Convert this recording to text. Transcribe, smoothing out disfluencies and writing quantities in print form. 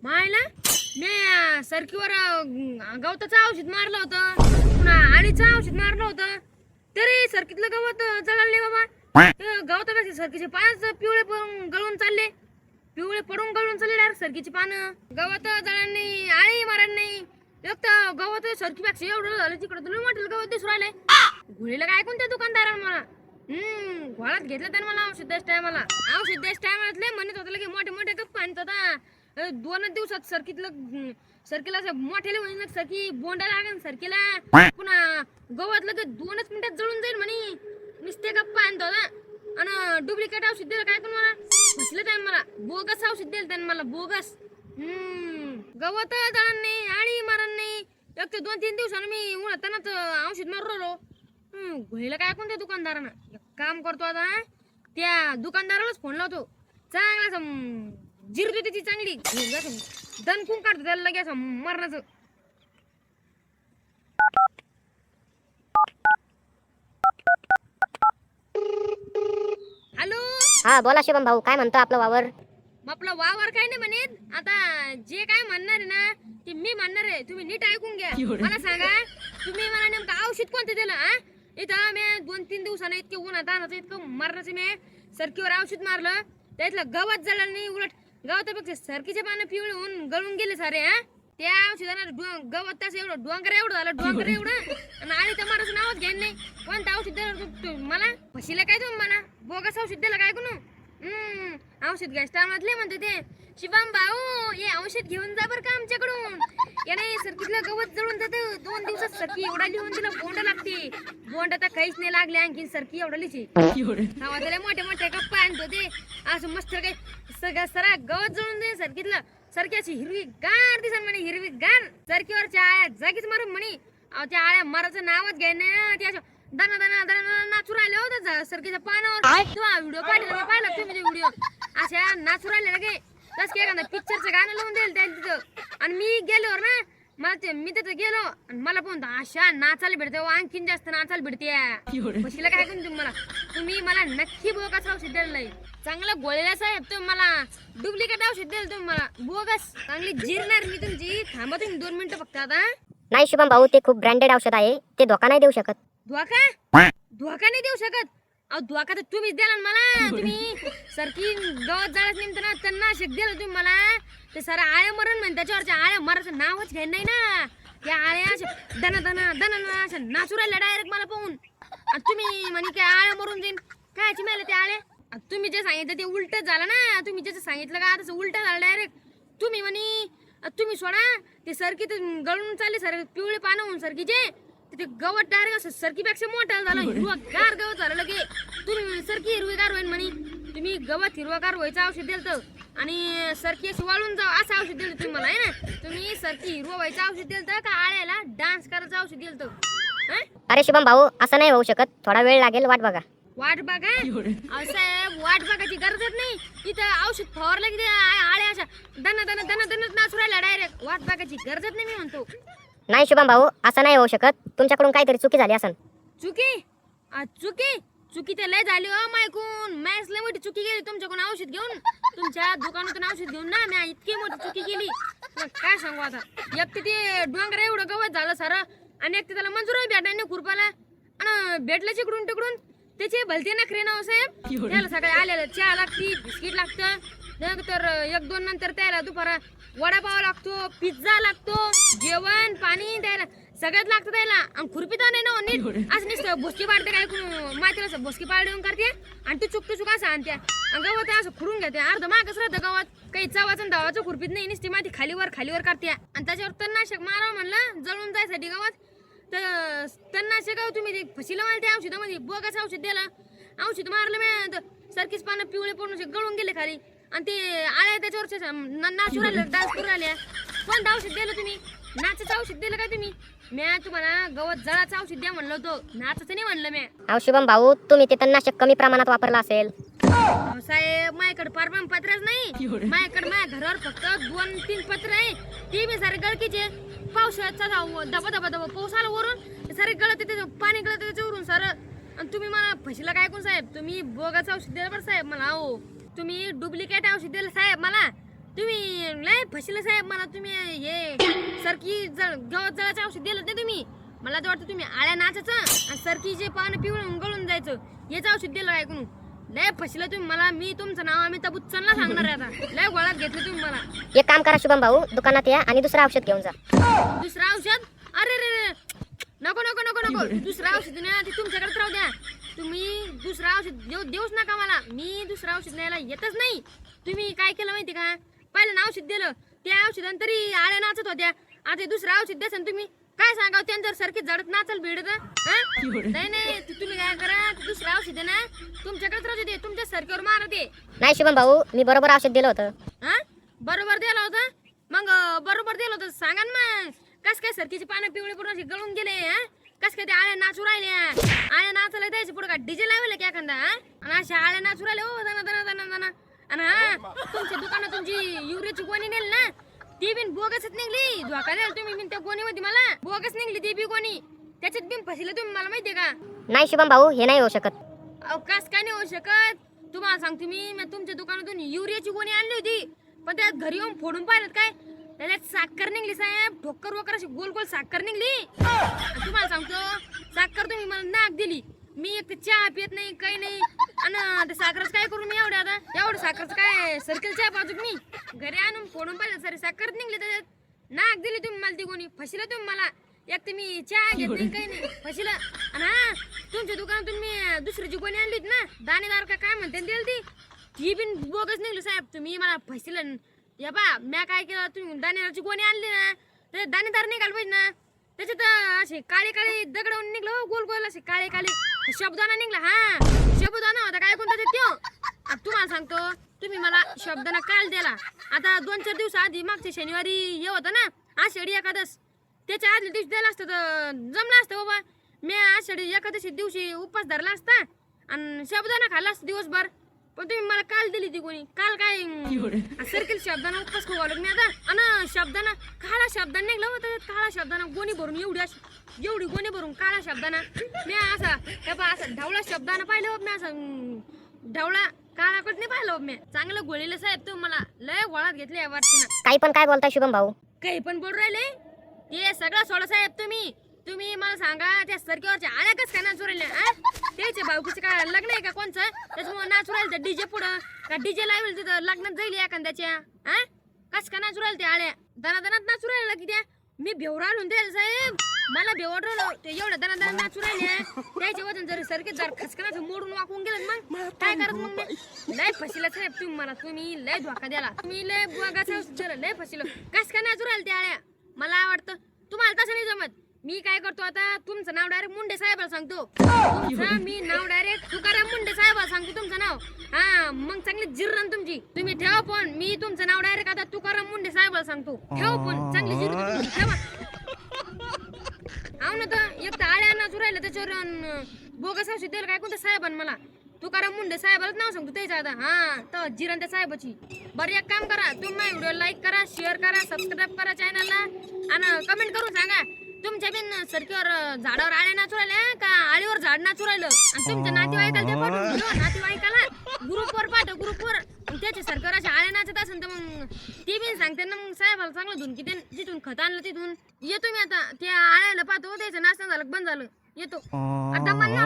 मायला मी सरकीवर गवताचं औषध मारलं होतं, पुन्हा आळीचं औषध मारलं होतं, तरी सरकीतलं गवत जळालं नाही बाबा. गवतापेक्षा सरकीचे पानं पिवळे पडून गळून चालले, पिवळे पडून गळून चालले डायरेक्ट सरकीची पानं. गवत जळालं नाही, आळी मारत नाही, फक्त गवत सरकीपेक्षा एवढं झालं. तिकडं तुला म्हटलं गवत दिसून राहिलंय. घोडीला काय कोणत्या दुकानदारानं मला घोळात घेतलं त्यानं मला औषध द्यायच्या टायमाला. औषध द्यायच्या टायमाला म्हणत होतं की मोठे मोठे गप्पा आणत होता. 2 दिवसात सरकीला असं मोठ्याला म्हणे सरकी बोंडा लागेल सरकीला, पुन्हा गवत लगेच 2च मिनिटात जळून जाईल म्हणे. नुसते गप्पा आणत होता आणि डुप्लिकेट औषध दिलं काय करून मला फसलं त्यानं. मला बोगस औषध दिलं त्यानं मला, बोगस. गवत जळण नाही, आळी मारण नाही. एक तर 2-3 दिवसानं मी उन्हातानाच औषध मारून राहिलो. घोळीला काय कोणत्या दुकानदारानं. एक काम करतो आता, त्या दुकानदारालाच फोन लावतो. चांगला जिरतो त्याची चांगली दणकून काढतो त्याला लगेच मरणाचं. हॅलो. हा बोला शुभम भाऊ, काय म्हणतो आपलं वावर? आपलं वावर काय नाही म्हणत. आता जे काय म्हणणार आहे ना ते मी म्हणणार आहे, तुम्ही नीट ऐकून घ्या. मला सांगा तुम्ही मला नेमकं औषध कोणतं दिलं? इथं मी 2-3 दिवसानं इतके उन्हात आणायचं, इतकं मरणाचं मी सरकीवर औषध मारलं, त्यातलं गवत जळलं नाही. उलट गवतापेक्षा सरकीचे पानं पिवळे होऊन गळून गेले सारे. त्या औषधानं गवत तसं एवढं डोंगर एवढं झालं, डोंगर एवढं. आणि आळी तर मारायचं नावच घ्यायला नाही. कोणतं औषध दिलं मला? फशीला काय तुम्ही मला बोगस औषध दिलं काय कोण? औषध घ्यायचं टायमातले म्हणते ते शिवम भाऊ हे औषध घेऊन जा बरं का आमच्याकडून. या नाही सरकीतलं गवत जळून जातं. 2 दिवसात सरकी एवढा लिहून तिला बोंड लागते. बोंड तर काहीच नाही लागले, आणखी सरकी एवढा लिहिची हवा त्याला मोठे मोठे गप्पा आणतो ते असं मस्त काही सगळं सरा गवत जळून दे सरकीतलं. सरक्याची हिरवी गार दिसन म्हणे, हिरवी गार. सरकीवरच्या आळ्या जागीच मारून म्हणे. त्या आळ्या मारायचं नावच घ्याय नाही. त्या दना दना दना नाचू राहिले होत सरकीच्या पानावर. तेव्हा व्हिडिओ पाहिला तुम्ही व्हिडिओ अशा नाचू राहिले लगे तस की एखादा पिक्चरचं गाणं लावून देईल त्या तिथं. आणि मी गेल्यावर ना मला मी तिथं गेलो आणि मला पण अशा नाचायला भेटते, आणखीन जास्त नाचायला भेटते. पशीला काय करून तुम्ही मला नक्की बोगस औषध दिलं नाही. चांगलं गोळ्या साहेब तुम्ही मला डुप्लिकेट औषध दिलं तुम्ही मला बोगस. चांगली जिरणार मी तुमची. थांबा तुम्ही 2 मिनिटं फक्त आता. नाही शुभम भाऊ, ते खूप ब्रँडेड औषध आहे, ते धोका नाही देऊ शकत. धोका नाही देऊ शकत? अहो धोका तर तुम्हीच द्याला मला. तुम्ही सरकी गवत जाळत निमत ना त्यांना शेक दिलं तुम्ही मला. ते सारा आळ्या मरण म्हणे, त्याच्यावरच्या आळ्या मारायचं नावच घ्याय नाही ना. त्या आळ्या अशा दना दना दना अशा नाचू राहिल्या डायरेक्ट मला पाहून. आणि तुम्ही म्हणे की आळ्या मरून जाईन. कायची मेले त्या आळ्या? तुम्ही जे सांगितलं ते उलट झालं ना. तुम्ही जे सांगितलं का तसं उलट झालं डायरेक्ट. तुम्ही म्हणे तुम्ही सोडा ते सरकी गळून चालले सर पिवळे पानं होऊन सरकीचे. ते गवत डायरेक्ट असं सरकीपेक्षा मोठं झालं, हिरवगार गवत झालं लगे. तुम्ही सरकी हिरवीगार होईल म्हणे. तुम्ही गवत हिरवगार व्हायचं औषध दिलं आणि सरकी अशी वाळून जाऊ असं औषध दिलं तुम्ही मला आहे ना. तुम्ही सरकी हिरवं व्हायचं औषध दिलं का आळ्याला डान्स करायचं औषध दिलं? अरे शुभम भाऊ, असं नाही होऊ शकत, थोडा वेळ लागेल, वाट बघा. वाट बघा साहेब, वाट बघायची गरजच नाही. इथं औषध फवारलं की आळ्या अशा दना दना दना दना नाचू राहिल्या डायरेक्ट. वाट बघायची गरजच नाही मी म्हणतो. नाही शुभम भाऊ, असं नाही होऊ शकत, तुमच्याकडून काहीतरी चुकी झाली असेल. चुकी तर लय झाली हो मायकून. मॅच लय मोठी चुकी केली तुमच्याकडून औषध घेऊन, तुमच्या दुकानातून औषध घेऊन ना मी इतकी मोठी चुकी केली काय सांगू आता. एक तर ते डोंगर एवढं गवत झालं सारं आणि एक तर त्याला मंजूर भेटाय नाही खुरपाला. आणि भेटलं चिकडून तिकडून त्याचे भलते नखरे ना साहेब. त्याला सकाळी आलेलं चहा लागती, बिस्किट लागतं, तर 1-2 नंतर त्याला दुपारा वडापाव लागतो, पिझ्झा लागतो, जेवण पाणी द्यायला सगळ्यात लागतं त्याला. आणि खुरपीत नाही ना नीट असं नसतं. भोसकी पाडते काय माहिती भोसकी पाडून करते आणि तू चुक असं आणते. गवत असं खुडून घेते अर्ध मागच राहतं गवत. काही चवाचं धावाचं खुरपीत नाही, नुसती माहिती खालीवर करते. आणि त्याच्यावर तणनाशक मारावं म्हणलं जळून जायसाठी गवत. तर तणनाशक तुम्ही ते फशीला मला त्या औषधामध्ये बोगस औषध दिलं. औषध मारलं मी सरकीच पानं पिवळे पडून गळून गेले खाली. आणि ते आळ्या त्याच्यावर नाचू राहिले, डान्स करू राहिल्या. कोणतं औषध दिलं तुम्ही? नाचाचं औषध दिलं का तुम्ही? मी तुम्हाला गवत जळाचं औषध द्या म्हणलं होतं, नाचाचं नाही म्हणलं मी. अहो शुभम भाऊ, तुम्ही ते तणनाशक कमी प्रमाणात वापरलं असेल. साहेब माझ्याकडे पारपम पत्रच नाही. माझ्याकडे माझ्या घरावर फक्त 2-3 पत्र आहे. ते मी सारे गळकीचे. पावसाचा दबा दबा दबा पाऊस आला वरून सारे गळत येते, पाणी गळत त्याच्यावरून सारं. आणि तुम्ही मला फशीला काय कोण साहेब? तुम्ही बोगाचं औषध दिलं बरं साहेब मला. हो तुम्ही डुप्लिकेट औषध दिलं साहेब मला. तुम्ही लय फसले साहेब मला तुम्ही हे सरकी गवत जळाचं औषध दिलं ते तुम्ही मला तर वाटतं तुम्ही आळ्या नाचाचं आणि सरकीचे पानं पिवळून गळून जायचं हेच औषध दिलं ऐकून लय फसलं तुम्ही मला मी तुमचं नाव अमिताभ बच्चनला सांगणार आहे आता लय गोळ्यात घेतलं तुम्ही मला एक काम करा शुभम भाऊ दुकानात या आणि दुसरं औषध घेऊन जा. दुसरं औषध अरे रे रे नको नको नको नको दुसरं औषध ना ते तुमच्याकडेच राहू द्या तुम्ही दुसरं औषध देऊच नका मला मी दुसरं औषध न्यायला येतच नाही तुम्ही काय केलं माहिती का पहिलं औषध दिलं त्या औषधानं तरी आळ्या नाचत होत्या आता दुसरं औषध द्यासन तुम्ही काय सांगाव त्यांच्यावर सारखी जडत नाचल भिडत नाही नाही तुम्ही काय करा दुसरं औषध आहे ना तुमच्याकडेच राहू दे तुमच्या सरकीवर मारा ते नाही शुभम भाऊ मी बरोबर औषध दिलं होतं. हा बरोबर दिलं होतं मग बरोबर दिलं होतं सांगा ना मग कस काय सरकीची पानं पिवळे पूर्ण गळून गेले हा कस काय ते आळ्या नाचू राहिल्या आळ्या नाचायला द्यायचे पुढे का डीजे लावले की एखादा आणि अशा आळ्या नाचू राहिले हो दना दना दना दना आणि हा तुमच्या दुकानात तुमची युरियाची गोणी नेली ना ती बिन बोगसच निघली धोका द्याल तुम्ही बिन त्या गोणीमध्ये मला बोगस निघली ती बी गोणी त्याच्यात बिन फसले तुम्ही मला माहितीये का नाही शुभम भाऊ हे नाही होऊ शकत. अहो कस काय नाही होऊ शकत तुम्हाला सांगतो मी तुमच्या दुकानातून युरियाची गोणी आणली होती पण त्यात घरी येऊन फोडून पाहिलं काय त्याच्यात साखर निघली साहेब ठोकर वोकर अशी गोल गोल साखर निघली तुम्हाला सांगतो साखर तुम्ही मला नाक दिली मी एक चहा पित नाही काही नाही आणि साखरच काय करू मी एवढ्या आता एवढं साखरच काय सर्कल चहा पाजू मी घरी आणून फोडून पाहिलं सर साखर निघली त्याच्यात नाक दिली तुम्ही मला ती कोणी फसलं तुम्ही मला एक तर मी चहा घेत नाही काही नाही फसलं आणि हा तुमच्या दुकानातून मी दुसरीची गोणी आणली होती ना दाणेदार का काय म्हणते दिली ती बिन बोगस निघली साहेब तुम्ही मला फसलं या बा म्या काय केलं तुम्ही दाणेदारची गोणी आणली ना त्याच्यात दाणेदार निघाल पाहिजे ना त्याच्यात असे काळे काळे दगडवून निघलं हो गोल गोल असे काळे काळे शब्दाना निघला हा शब्दाना होता काय कोणता त्यो तुम्हाला सांगतो तुम्ही मला शब्दाना काल दिला आता 2-4 दिवस आधी मागच्या शनिवारी हे होतं ना आषाढी एकादश त्याच्या आदल्या दिवशी द्यायला असतं तर जमलं असतं बाबा मी आषाढी एकादशी दिवशी उपास धरला असता आणि शब्दाना खाल्ला असतं दिवसभर पण तुम्ही मला काल दिली ती कोणी काल काय सर्कल शब्दाना उपवास खाऊ घालत मी आता आणि शब्दाना काळा शब्दाने निघला होता काळा शब्दाना गोणी भरून एवढी गोणी भरून काळा शब्दाना मी असा ढवळा शब्दाना पाहिलं मी असं ढवळा काळा कट नाही पाहिलं मी चांगलं गोळीला साहेब तुम्ही मला लय गोळात घेतले या वर्षीनं काही पण काय बोलताय शुभम भाऊ काही पण बोल राहिले ते सगळं सोडा साहेब तुम्ही मला सांगा त्या सरकीवरच्या आळ्या कस काय नाचू राहिल्या त्याचे भाऊकीचे काय लग्न आहे का कोणचं त्याच्यामुळे नाचू राहिले तर डीजे पुढं का डीजे लावेल तिथं लग्नात जाईल एखाद्याच्या हा कस काय नाचू राहिले त्या आळ्या दनादनात नाचू राहिला की त्या मी भेवर आणून द्यायला साहेब मला भेवर ते एवढं दनादना नाचू राहिले त्याच्या वजन जर सरकीत जर खसकनाचं मोडून वाकून गेलं मग काय करत मग मी लय फसिला साहेब तुम्ही लय धोका द्याला तुम्ही लय बुवागाचं लय फसिलं कस काय नाचू राहिले त्या आळ्या मला वाटतं तुम्हाला तसं नाही जमत मी काय करतो आता तुमचं नाव डायरेक्ट मुंडे साहेबाला सांगतो मी नाव डायरेक्ट तुकाराम मुंडे साहेबाला सांगतो तुमचं नाव हा मग चांगली जिरण तुमची तुम्ही ठेवा पण मी तुमचं नाव डायरेक्ट आता तुकाराम मुंडे साहेबाला सांगतो ठेवा पण चांगली जिरण ठेवा आव ना तर एक तर आळ्या नाचू राहिलं त्याच्यावर बोगस औषध दिलं काय कोणत्या साहेबान मला तुकाराम मुंडे साहेबालाच नाव सांगतो त्याचं आता हा तर जिरण त्या साहेबाची बरं एक काम करा तुम्ही व्हिडिओ लाईक करा शेअर करा सबस्क्राईब करा चॅनलला आणि कमेंट करून सांगा तुमच्या बिन सरकीवर झाडावर आळ्या नाचू राहिल्या का आळीवर झाड नाचू राहिलं आणि तुमच्या नातेवाईकाला ते पाठवून दिलं नातेवाईकाला ग्रुपवर पाठव ग्रुपवर त्याच्या सरकार अशा आळ्या नाचत असेल तर मग ती बिन सांगते ना मग साहेबाला चांगलं धुन की तिथून खत आणलं तिथून येतो मी आता त्या आळ्याला पाहतो त्याचं नाचणं झालं बंद झालं येतो आता मला